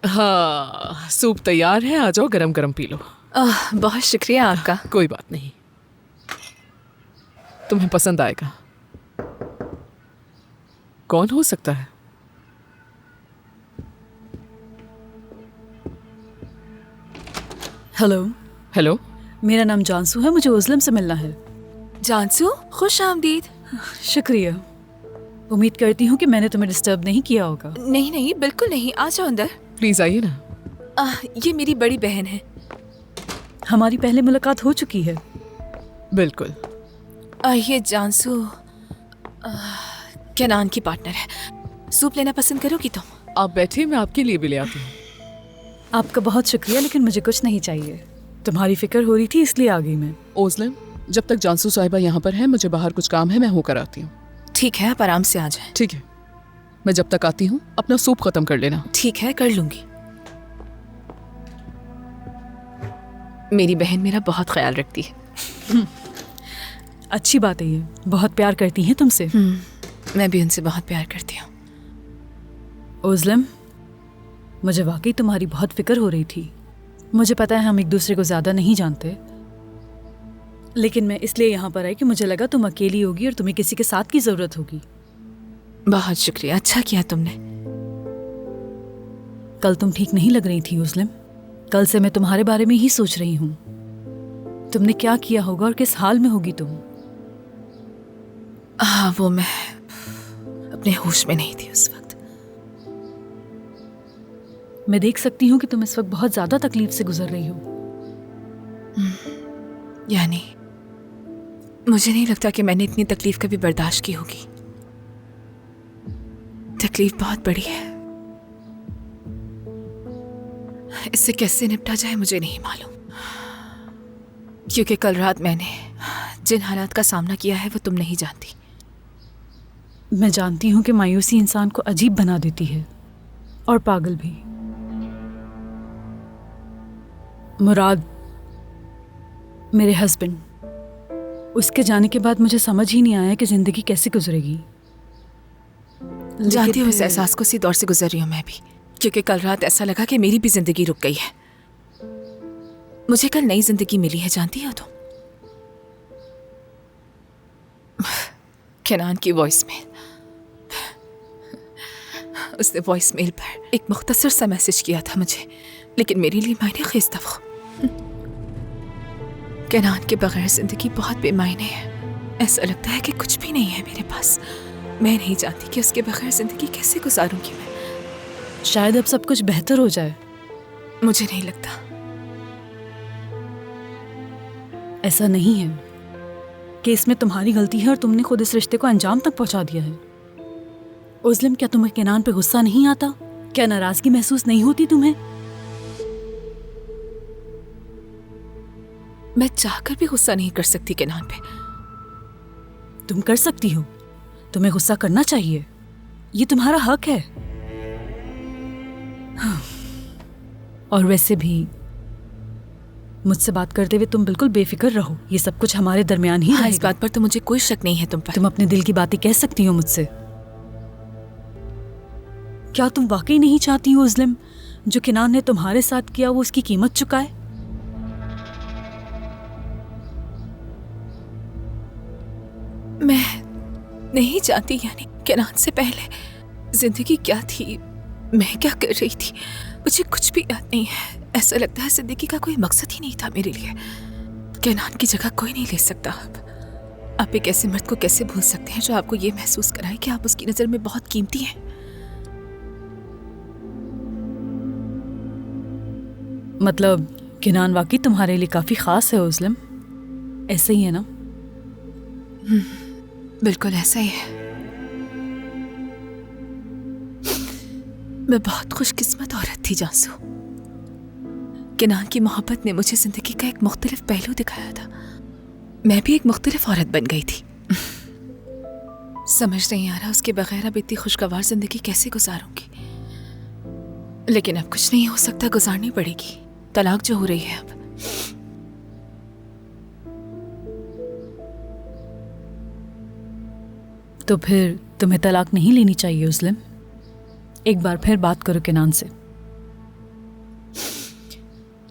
हाँ, सूप तैयार है, आ जाओ, गरम गरम पी लो। बहुत शुक्रिया आपका। कोई बात नहीं, तुम्हें पसंद आएगा। कौन हो सकता है? हेलो। हेलो, मेरा नाम जानसू है, मुझे उज़लम से मिलना है। जानसू, खुश आमदीद। शुक्रिया। उम्मीद करती हूँ कि मैंने तुम्हें डिस्टर्ब नहीं किया होगा। नहीं नहीं, बिल्कुल नहीं, आ जाओ अंदर। प्लीज आइए ना। ये मेरी बड़ी बहन है। हमारी पहले मुलाकात हो चुकी है। बिल्कुल। ये जानसू केनान की पार्टनर है। सूप लेना पसंद करोगी तुम? आप बैठिए, मैं आपके लिए भी ले आती हूँ। आपका बहुत शुक्रिया, लेकिन मुझे कुछ नहीं चाहिए। तुम्हारी फिक्र हो रही थी इसलिए आ गई मैं। ओज़लम, जब तक जानसू साहिबा यहाँ पर है, मुझे बाहर कुछ काम है, मैं होकर आती हूँ। ठीक है, आप आराम से आ जाए। ठीक है, मैं जब तक आती हूँ अपना सूप खत्म कर लेना। ठीक है, कर लूंगी। मेरी बहन मेरा बहुत ख्याल रखती है। अच्छी बात है, ये बहुत प्यार करती हैं तुमसे। मैं भी उनसे बहुत प्यार करती हूँ। उज़लम, मुझे वाकई तुम्हारी बहुत फिक्र हो रही थी। मुझे पता है हम एक दूसरे को ज़्यादा नहीं जानते, लेकिन मैं इसलिए यहाँ पर आई कि मुझे लगा तुम अकेली होगी और तुम्हें किसी के साथ की ज़रूरत होगी। बहुत शुक्रिया, अच्छा किया तुमने। कल तुम ठीक नहीं लग रही थी उज़लम। कल से मैं तुम्हारे बारे में ही सोच रही हूँ। तुमने क्या किया होगा और किस हाल में होगी तुम। हाँ, वो मैं अपने होश में नहीं थी उस वक्त। मैं देख सकती हूँ कि तुम इस वक्त बहुत ज़्यादा तकलीफ से गुजर रही हो। यानी मुझे नहीं लगता कि मैंने इतनी तकलीफ कभी बर्दाश्त की होगी। तकलीफ बहुत बड़ी है। इससे कैसे निपटा जाए मुझे नहीं मालूम, क्योंकि कल रात मैंने जिन हालात का सामना किया है वो तुम नहीं जानती। मैं जानती हूँ कि मायूसी इंसान को अजीब बना देती है और पागल भी। मुराद, मेरे हस्बैंड, उसके जाने के बाद मुझे समझ ही नहीं आया कि जिंदगी कैसे गुजरेगी। जानती हूँ, इस एहसास को इसी दौर से गुजर रही हूँ मैं भी, क्योंकि कल रात ऐसा लगा कि मेरी भी जिंदगी रुक गई है। मुझे कल नई जिंदगी मिली है, जानती हो तुम? केनान की वॉइस मेल। उसने वॉइस मेल पर एक मुख्तसर सा मैसेज किया था मुझे, लेकिन मेरे लिए मायने खेज था वो। केनान के बगैर जिंदगी बहुत बेमायने है। ऐसा लगता है कि कुछ भी नहीं है मेरे पास। मैं नहीं जानती कि उसके बगैर जिंदगी कैसे गुजारूंगी मैं। शायद अब सब कुछ बेहतर हो जाए। मुझे नहीं लगता। ऐसा नहीं है कि इसमें तुम्हारी गलती है और तुमने खुद इस रिश्ते को अंजाम तक पहुंचा दिया है। उज़लम, क्या तुम्हें केनान पे गुस्सा नहीं आता? क्या नाराजगी महसूस नहीं होती तुम्हें? मैं चाहकर भी गुस्सा नहीं कर सकती केनान पे। तुम कर सकती हो, तुम्हें गुस्सा करना चाहिए, ये तुम्हारा हक है। और वैसे भी मुझसे बात करते हुए तुम बिल्कुल बेफिक्र रहो, ये सब कुछ हमारे दरमियान ही रहेगा। इस बात पर तो मुझे कोई शक नहीं है तुम पर। तुम अपने दिल की बातें कह सकती हो मुझसे। क्या तुम वाकई नहीं चाहती हो उज़लम, जो केनान ने तुम्हारे साथ किया वो उसकी कीमत चुकाए? मैं नहीं जानती, यानी केनान से पहले जिंदगी क्या थी, मैं क्या कर रही थी, मुझे कुछ भी याद नहीं है। ऐसा लगता है जिंदगी का कोई मकसद ही नहीं था मेरे लिए। केनान की जगह कोई नहीं ले सकता। अब आप एक ऐसे मर्द को कैसे भूल सकते हैं जो आपको ये महसूस कराए कि आप उसकी नजर में बहुत कीमती हैं। मतलब केनान वाकई तुम्हारे लिए काफी खास है उज़लम, ऐसे ही है ना? बिल्कुल ऐसा ही है। मैं बहुत खुशकिस्मत औरत थी जानसू। केनान की मोहब्बत ने मुझे जिंदगी का एक मुख्तलिफ पहलू दिखाया था। मैं भी एक मुख्तलिफ औरत बन गई थी। समझ नहीं आ रहा उसके बगैर अब इतनी खुशगवार जिंदगी कैसे गुजारूंगी। लेकिन अब कुछ नहीं हो सकता, गुजारनी पड़ेगी। तलाक जो हो रही है अब। तो फिर तुम्हें तलाक नहीं लेनी चाहिए उज़लम। एक बार फिर बात करो केनान से।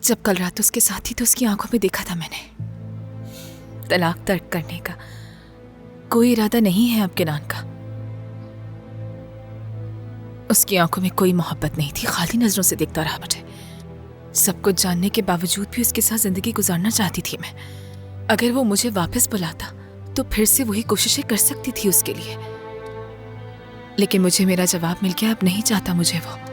जब कल रात उसके साथ थी तो उसकी आंखों में देखा था मैंने। तलाक तर्क करने का कोई इरादा नहीं है अब किनान का। उसकी आंखों में कोई मोहब्बत नहीं थी, खाली नजरों से देखता रहा मुझे। सब कुछ जानने के बावजूद भी उसके साथ जिंदगी गुजारना चाहती थी मैं। अगर वो मुझे वापस बुलाता तो फिर से वही कोशिशें कर सकती थी उसके लिए, लेकिन मुझे मेरा जवाब मिल गया, अब नहीं चाहता मुझे वो।